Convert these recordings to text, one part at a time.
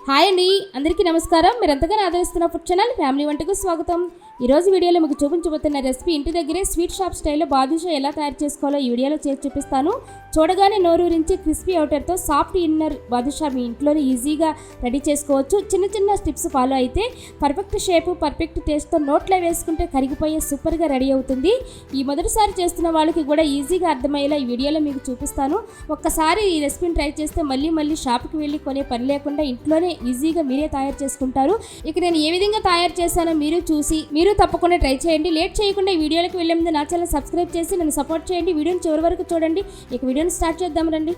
Hi అండి, అందరికీ నమస్కారం. మీరు ఎంతగానో ఆదరిస్తున్న ఫుడ్ ఛానల్ ఫ్యామిలీ వంటకు స్వాగతం. ఈరోజు వీడియోలో మీకు చూపించబోతున్న రెసిపీ ఇంటి దగ్గరే స్వీట్ షాప్ స్టైల్లో బాదుషా ఎలా తయారు చేసుకోవాలో ఈ వీడియోలో చేసి చూపిస్తాను. చూడగానే నోరూరించి క్రిస్పీ అవుటర్తో సాఫ్ట్ ఇన్నర్ బాదుషా మీ ఇంట్లోనే ఈజీగా రెడీ చేసుకోవచ్చు. చిన్న చిన్న స్టెప్స్ ఫాలో అయితే పర్ఫెక్ట్ షేపు, పర్ఫెక్ట్ టేస్ట్తో నోట్లో వేసుకుంటే కరిగిపోయే సూపర్గా రెడీ అవుతుంది. ఈ మొదటిసారి చేస్తున్న వాళ్ళకి కూడా ఈజీగా అర్థమయ్యేలా ఈ వీడియోలో మీకు చూపిస్తాను. ఒక్కసారి ఈ రెసిపీని ట్రై చేస్తే మళ్ళీ షాప్కి వెళ్ళి కొనే పని లేకుండా ఇంట్లోనే ఈజీగా మీరే తయారు చేసుకుంటారు. ఇక నేను ఏ విధంగా తయారు చేశానో మీరు తప్పకుండా ట్రై చేయండి. లేట్ చేయకుండా ఈ వీడియోలోకి వెళ్ళే ముందు నా ఛానల్ సబ్స్క్రైబ్ చేసి నన్ను సపోర్ట్ చేయండి. వీడియోని చివరి వరకు చూడండి. ఇక వీడియోని స్టార్ట్ చేద్దాం రండి.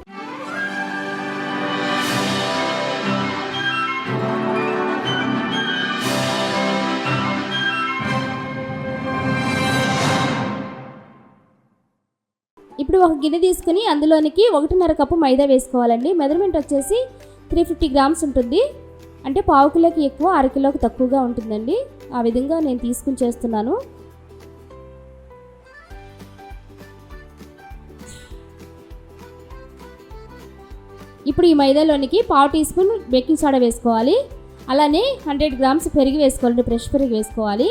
ఇప్పుడు ఒక గిన్నె తీసుకుని అందులోనికి 1.5 కప్పు మైదా వేసుకోవాలండి. మెజర్మెంట్ వచ్చేసి 350 గ్రామ్స్ ఉంటుంది. అంటే పావు కిలోకి ఎక్కువ, 1/2 కిలోకి తక్కువగా ఉంటుందండి. ఆ విధంగా నేను తీసుకుని చేస్తున్నాను. ఇప్పుడు ఈ మైదాలోనికి పావు టీ స్పూన్ బేకింగ్ సోడా వేసుకోవాలి. అలానే 100 గ్రామ్స్ పెరుగు వేసుకోవాలండి. ఫ్రెష్ పెరుగు వేసుకోవాలి.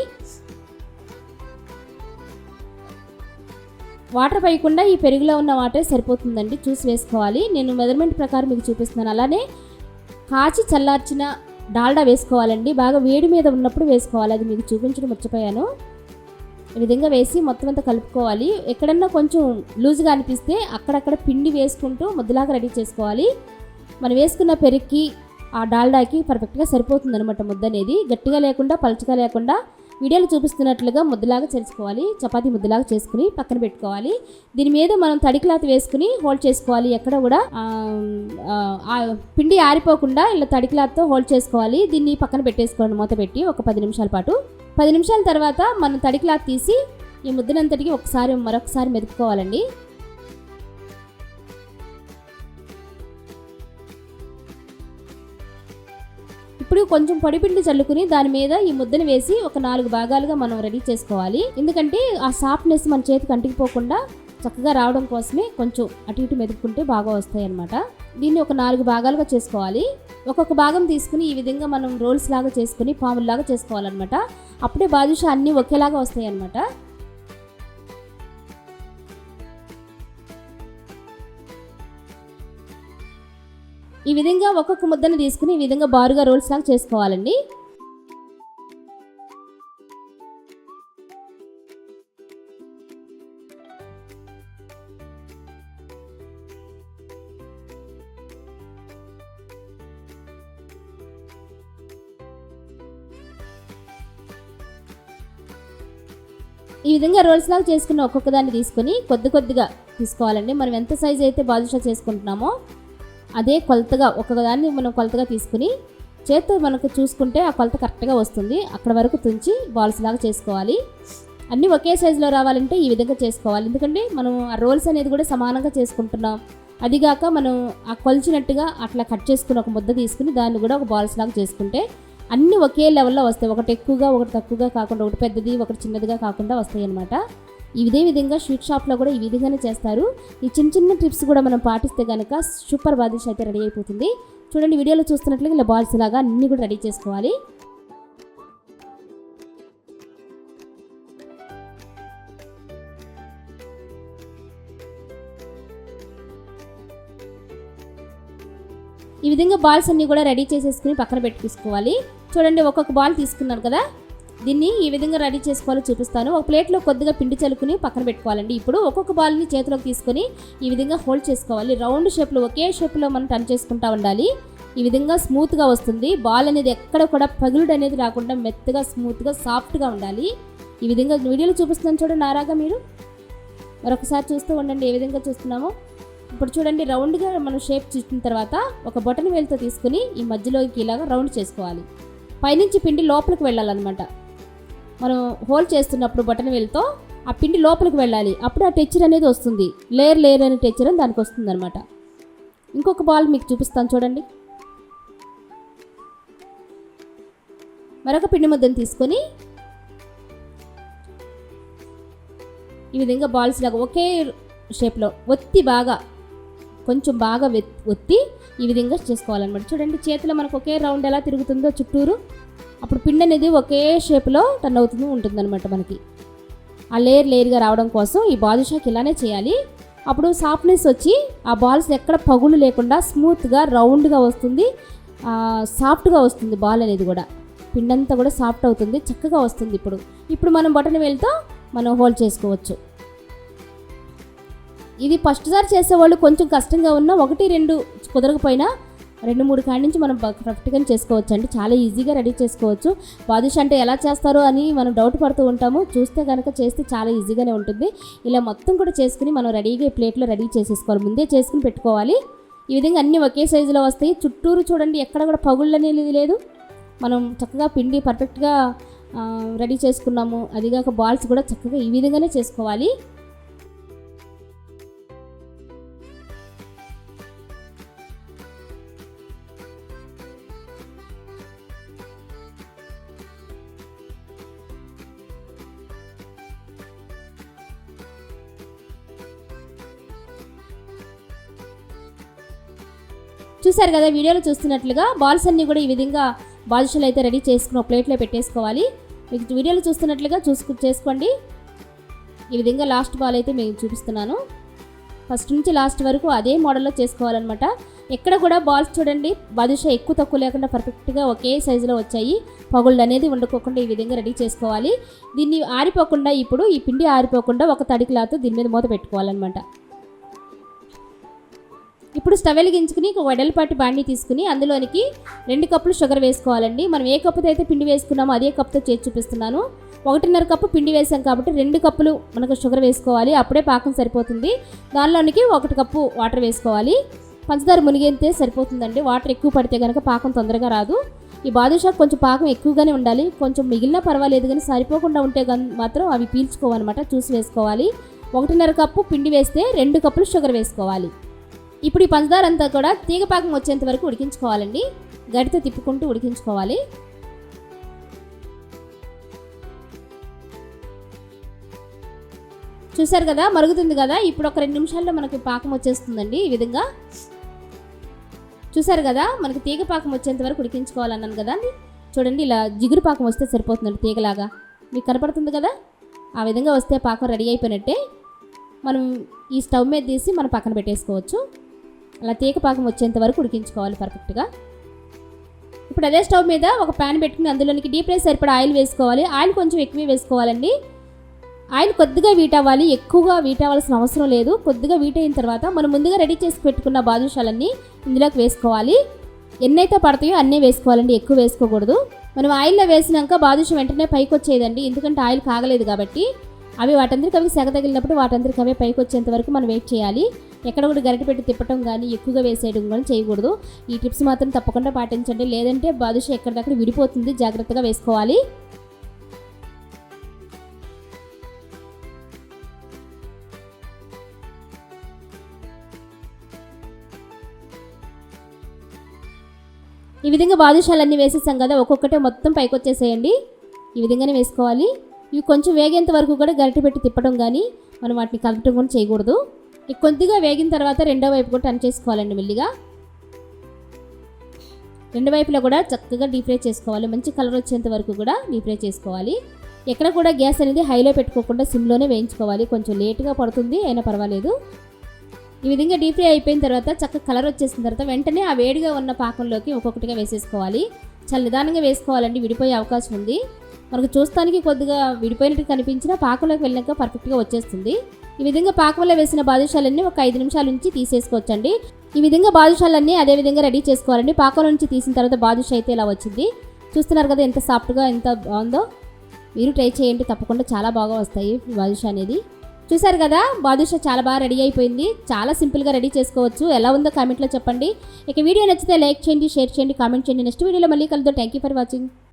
వాటర్ పోయకుండా ఈ పెరుగులో ఉన్న వాటర్ సరిపోతుందండి, చూసి వేసుకోవాలి. నేను మెజర్మెంట్ ప్రకారం మీకు చూపిస్తున్నాను. అలానే కాచి చల్లార్చిన డాల్డా వేసుకోవాలండి. బాగా వేడి మీద ఉన్నప్పుడు వేసుకోవాలి, అది మీకు చూపించడం మర్చిపోయాను. ఈ విధంగా వేసి మొత్తం అంతా కలుపుకోవాలి. ఎక్కడన్నా కొంచెం లూజ్గా అనిపిస్తే అక్కడక్కడ పిండి వేసుకుంటూ ముద్దలాగా రెడీ చేసుకోవాలి. మనం వేసుకున్న పెరుగుకి ఆ డాల్డాకి పర్ఫెక్ట్గా సరిపోతుంది అనమాట. ముద్ద అనేది గట్టిగా లేకుండా పలుచగా లేకుండా వీడియోలో చూపిస్తున్నట్లుగా ముద్దలాగా చేసుకోవాలి. చపాతీ ముద్దలాగా చేసుకుని పక్కన పెట్టుకోవాలి. దీని మీద మనం తడి క్లాత్ వేసుకుని హోల్డ్ చేసుకోవాలి. ఎక్కడ కూడా పిండి ఆరిపోకుండా ఇలా తడి క్లాత్తో హోల్డ్ చేసుకోవాలి. దీన్ని పక్కన పెట్టేసుకోండి మూత పెట్టి ఒక 10 నిమిషాల పాటు. 10 నిమిషాల తర్వాత మనం తడి క్లాత్ తీసి ఈ ముద్దనంతటికి మరొకసారి మెదుపుకోవాలండి. ఇప్పుడు కొంచెం పొడిపిండి చల్లుకుని దాని మీద ఈ ముద్దను వేసి ఒక 4 భాగాలుగా మనం రెడీ చేసుకోవాలి. ఎందుకంటే ఆ సాఫ్ట్నెస్ మన చేతికి అంటికిపోకుండా చక్కగా రావడం కోసమే కొంచెం అటు ఇటు మెదుపుకుంటే బాగా వస్తాయి అన్నమాట. దీన్ని ఒక 4 భాగాలుగా చేసుకోవాలి. ఒక్కొక్క భాగం తీసుకుని ఈ విధంగా మనం రోల్స్ లాగా చేసుకుని పాముల్లాగా చేసుకోవాలన్నమాట. అప్పుడే బాదుషా అన్నీ ఒకేలాగా వస్తాయి అన్నమాట. ఈ విధంగా ఒక్కొక్క ముద్దను తీసుకుని ఈ విధంగా బారుగా రోల్స్ లాగా చేసుకోవాలండి. ఈ విధంగా రోల్స్ లాగా చేసుకున్న ఒక్కొక్క దాన్ని తీసుకొని కొద్దిగా తీసుకోవాలండి. మనం ఎంత సైజు అయితే బాదుషా చేసుకుంటున్నామో అదే కొలతగా ఒక్కదాన్ని మనం కొలతగా తీసుకుని చేత్తో మనకు చూసుకుంటే ఆ కొలత కరెక్ట్గా వస్తుంది. అక్కడ వరకు తుంచి బాల్స్ లాగా చేసుకోవాలి. అన్నీ ఒకే సైజులో రావాలంటే ఈ విధంగా చేసుకోవాలి. ఎందుకంటే మనం ఆ రోల్స్ అనేది కూడా సమానంగా చేసుకుంటున్నాం. అదిగాక మనం ఆ కొలిచినట్టుగా అట్లా కట్ చేసుకుని ఒక ముద్ద తీసుకుని దాన్ని కూడా ఒక బాల్స్ లాగా చేసుకుంటే అన్నీ ఒకే లెవెల్లో వస్తాయి. ఒకటి ఎక్కువగా ఒకటి తక్కువగా కాకుండా, ఒకటి పెద్దది ఒకటి చిన్నదిగా కాకుండా వస్తాయి అన్నమాట. ఇదే విధంగా స్వీట్ షాప్లో కూడా ఈ విధంగానే చేస్తారు. ఈ చిన్న టిప్స్ కూడా మనం పాటిస్తే కనుక సూపర్ బాదుషా అయితే రెడీ అయిపోతుంది. చూడండి, వీడియోలో చూస్తున్నట్లుగా ఇలా బాల్స్ లాగా అన్నీ కూడా రెడీ చేసుకోవాలి. ఈ విధంగా బాల్స్ అన్నీ కూడా రెడీ చేసేసుకుని పక్కన పెట్టేసుకోవాలి. చూడండి, ఒక్కొక్క బాల్ తీసుకున్నాను కదా, దీన్ని ఈ విధంగా రెడీ చేసుకోవాలో చూపిస్తాను. ఒక ప్లేట్లో కొద్దిగా పిండి చల్లుకుని పక్కన పెట్టుకోవాలండి. ఇప్పుడు ఒక్కొక్క బాల్ని చేతిలోకి తీసుకొని ఈ విధంగా హోల్డ్ చేసుకోవాలి. రౌండ్ షేప్లో ఒకే షేప్లో మనం టర్న్ చేసుకుంటూ ఉండాలి. ఈ విధంగా స్మూత్గా వస్తుంది. బాల్ అనేది ఎక్కడ కూడా పగులుడు అనేది రాకుండా మెత్తగా స్మూత్గా సాఫ్ట్గా ఉండాలి. ఈ విధంగా వీడియోలో చూపిస్తున్నాను చూడండి. నారాగా మీరు మరొకసారి చూస్తూ ఉండండి ఏ విధంగా చూస్తున్నామో. ఇప్పుడు చూడండి, రౌండ్గా మనం షేప్ చేసిన తర్వాత ఒక బటన్ వేలుతో తీసుకుని ఈ మధ్యలోకి ఇలాగా రౌండ్ చేసుకోవాలి. పైనుంచి పిండి లోపలికి వెళ్ళాలన్నమాట. మనం హోల్డ్ చేస్తున్నప్పుడు బటన్ వేలుతో ఆ పిండి లోపలికి వెళ్ళాలి. అప్పుడు ఆ టెక్చర్ అనేది వస్తుంది. లేయర్ అనే టెక్చర్ అని దానికి వస్తుంది అనమాట. ఇంకొక బాల్ మీకు చూపిస్తాను చూడండి. మరొక పిండి ముద్దను తీసుకొని ఈ విధంగా బాల్స్ లాగా ఒకే షేప్లో ఒత్తి బాగా కొంచెం బాగా ఒత్తి ఈ విధంగా చేసుకోవాలన్నమాట. చూడండి చేతిలో మనకు ఒకే రౌండ్ ఎలా తిరుగుతుందో చుట్టూరు, అప్పుడు పిండి అనేది ఒకే షేప్లో టర్న్ అవుతూ ఉంటుందన్నమాట. మనకి ఆ లేయర్గా రావడం కోసం ఈ బాదుషాకి ఇలానే చేయాలి. అప్పుడు సాఫ్ట్నెస్ వచ్చి ఆ బాల్స్ ఎక్కడ పగులు లేకుండా స్మూత్గా రౌండ్గా వస్తుంది, సాఫ్ట్గా వస్తుంది బాల్ అనేది కూడా. పిండంతా కూడా సాఫ్ట్ అవుతుంది, చక్కగా వస్తుంది. ఇప్పుడు మనం బటన్ వేలుతో మనం హోల్డ్ చేసుకోవచ్చు. ఇది ఫస్ట్ సారి చేసేవాళ్ళు కొంచెం కష్టంగా ఉన్నా 1-2 కుదరకపోయినా 2-3 కాడి నుంచి మనం పర్ఫెక్ట్గా చేసుకోవచ్చు అండి. చాలా ఈజీగా రెడీ చేసుకోవచ్చు. బాదుషా అంటే ఎలా చేస్తారో అని మనం డౌట్ పడుతూ ఉంటాము. చూస్తే కనుక చేస్తే చాలా ఈజీగానే ఉంటుంది. ఇలా మొత్తం కూడా చేసుకుని మనం రెడీగా ఈ ప్లేట్లో రెడీ చేసేసుకోవాలి, ముందే చేసుకుని పెట్టుకోవాలి. ఈ విధంగా అన్నీ ఒకే సైజులో వస్తాయి. చుట్టూరు చూడండి ఎక్కడ కూడా పగుళ్ళు అనేది లేదు. మనం చక్కగా పిండి పర్ఫెక్ట్గా రెడీ చేసుకున్నాము. అదిగాక బాల్స్ కూడా చక్కగా ఈ విధంగానే చేసుకోవాలి. చూసారు కదా వీడియోలో చూస్తున్నట్లుగా బాల్స్ అన్నీ కూడా ఈ విధంగా బాదుషాలు అయితే రెడీ చేసుకుని ఒక ప్లేట్లో పెట్టేసుకోవాలి. మీకు వీడియోలో చూస్తున్నట్లుగా చేసుకోండి. ఈ విధంగా లాస్ట్ బాల్ అయితే మేము చూపిస్తున్నాను. ఫస్ట్ నుంచి లాస్ట్ వరకు అదే మోడల్లో చేసుకోవాలన్నమాట. ఎక్కడ కూడా బాల్స్ చూడండి బాదుషా ఎక్కువ తక్కువ లేకుండా పర్ఫెక్ట్గా ఒకే సైజులో వచ్చాయి. పగుళ్ళు అనేది వండుకోకుండా ఈ విధంగా రెడీ చేసుకోవాలి. దీన్ని ఆరిపోకుండా ఇప్పుడు ఈ పిండి ఆరిపోకుండా ఒక తడి క్లాత్ దీని మీద మూత పెట్టుకోవాలన్నమాట. ఇప్పుడు స్టవ్ వెలిగించుకుని ఒక వెడల్పాటి బాండీ తీసుకుని అందులోనికి 2 కప్పులు షుగర్ వేసుకోవాలండి. మనం ఏ కప్పుతో అయితే పిండి వేసుకున్నామో అదే కప్పుతో చేసి చూపిస్తున్నాను. 1.5 కప్పు పిండి వేసాం కాబట్టి 2 కప్పులు మనకు షుగర్ వేసుకోవాలి. అప్పుడే పాకం సరిపోతుంది. దానిలోనికి 1 కప్పు వాటర్ వేసుకోవాలి. పంచదార మునిగేంతే సరిపోతుందండి. వాటర్ ఎక్కువ పడితే కనుక పాకం తొందరగా రాదు. ఈ బాదుషా కొంచెం పాకం ఎక్కువగానే ఉండాలి. కొంచెం మిగిలినా పర్వాలేదు, కానీ సరిపోకుండా ఉంటే మాత్రం అవి పీల్చుకోవాలన్నమాట. చూసి వేసుకోవాలి. 1.5 కప్పు పిండి వేస్తే 2 కప్పులు షుగర్ వేసుకోవాలి. ఇప్పుడు ఈ పంచదార అంతా కూడా తీగ పాకం వచ్చేంత వరకు ఉడికించుకోవాలండి. గడితో తిప్పుకుంటూ ఉడికించుకోవాలి. చూసారు కదా మరుగుతుంది కదా. ఇప్పుడు ఒక 2 నిమిషాల్లో మనకి పాకం వచ్చేస్తుందండి. ఈ విధంగా చూసారు కదా మనకి తీగ పాకం వచ్చేంత వరకు ఉడికించుకోవాలన్నాను కదా. చూడండి ఇలా జిగురు పాకం వస్తే సరిపోతుందండి. తీగలాగా మీకు కనపడుతుంది కదా. ఆ విధంగా వస్తే పాకం రెడీ అయిపోయినట్టే. మనం ఈ స్టవ్ మీద తీసి మనం పక్కన పెట్టేసుకోవచ్చు. అలా తీగ పాకం వచ్చేంత వరకు ఉడికించుకోవాలి పర్ఫెక్ట్గా. ఇప్పుడు అదే స్టవ్ మీద ఒక ప్యాన్ పెట్టుకుని అందులోనికి డీప్ ఫ్రై సరిపడా ఆయిల్ వేసుకోవాలి. ఆయిల్ కొంచెం ఎక్కువే వేసుకోవాలండి. ఆయిల్ కొద్దిగా వీట్ అవ్వాలి, ఎక్కువగా వీట్ అవ్వాల్సిన అవసరం లేదు. కొద్దిగా వీట్ అయిన తర్వాత మనం ముందుగా రెడీ చేసి పెట్టుకున్న బాదుషాలన్నీ ఇందులోకి వేసుకోవాలి. ఎన్నైతే పడతాయో అన్నీ వేసుకోవాలండి, ఎక్కువ వేసుకోకూడదు. మనం ఆయిల్లో వేసినాక బాదుషా వెంటనే పైకి వచ్చేదండి, ఎందుకంటే ఆయిల్ కాగలేదు కాబట్టి. అవి వాటందరికి అవి సెగ తగిలినప్పుడు వాటందరికి అవే పైకి వచ్చేంత వరకు మనం వెయిట్ చేయాలి. ఎక్కడ కూడా గరిటె పెట్టి తిప్పటం కానీ ఎక్కువగా వేసేయడం కానీ చేయకూడదు. ఈ టిప్స్ మాత్రం తప్పకుండా పాటించండి, లేదంటే బాదుషా ఎక్కడిదక్కడ విడిపోతుంది. జాగ్రత్తగా వేసుకోవాలి. ఈ విధంగా బాదుషాలన్నీ వేసేసాం కదా, ఒక్కొక్కటే మొత్తం పైకి వచ్చేసేయండి. ఈ విధంగానే వేసుకోవాలి. ఇవి కొంచెం వేగేంత వరకు కూడా గరిటె పెట్టి తిప్పడం కానీ మనం వాటిని కలపటం కూడా చేయకూడదు. ఇక కొద్దిగా వేగిన తర్వాత రెండో వైపు కూడా టర్న్ చేసుకోవాలండి మెల్లిగా. రెండు వైపులా కూడా చక్కగా డీప్ ఫ్రై చేసుకోవాలి. మంచి కలర్ వచ్చేంత వరకు కూడా డీప్ ఫ్రై చేసుకోవాలి. ఎక్కడ కూడా గ్యాస్ అనేది హైలో పెట్టుకోకుండా సిమ్లోనే వేయించుకోవాలి. కొంచెం లేట్గా పడుతుంది అయినా పర్వాలేదు. ఈ విధంగా డీప్ ఫ్రై అయిపోయిన తర్వాత చక్కగా కలర్ వచ్చేసిన తర్వాత వెంటనే ఆ వేడిగా ఉన్న పాకంలోకి ఒక్కొక్కటిగా వేసేసుకోవాలి. చాలా నిదానంగా వేసుకోవాలండి, విడిపోయే అవకాశం ఉంది. మనకు చూస్తానికి కొద్దిగా విడిపోయినట్టు కనిపించినా పాకంలోకి వెళ్ళాక పర్ఫెక్ట్గా వచ్చేస్తుంది. ఈ విధంగా పాకంలో వేసిన బాదుషాలన్నీ ఒక 5 నిమిషాల నుంచి తీసేసుకోవచ్చండి. ఈ విధంగా బాదుషాలన్నీ అదే విధంగా రెడీ చేసుకోవాలండి. పాకంలో నుంచి తీసిన తర్వాత బాదుషా అయితే ఇలా వచ్చింది. చూస్తున్నారు కదా ఎంత సాఫ్ట్గా ఎంత బాగుందో. మీరు ట్రై చేయండి, తప్పకుండా చాలా బాగా వస్తాయి బాదుషా అనేది. చూసారు కదా బాదుషా చాలా బాగా రెడీ అయిపోయింది. చాలా సింపుల్గా రెడీ చేసుకోవచ్చు. ఎలా ఉందో కామెంట్లో చెప్పండి. ఇక వీడియో నచ్చితే లైక్ చేయండి, షేర్ చేయండి, కామెంట్ చేయండి. నెక్స్ట్ వీడియోలో మళ్ళీ కలుద్దాం. Thank you for watching.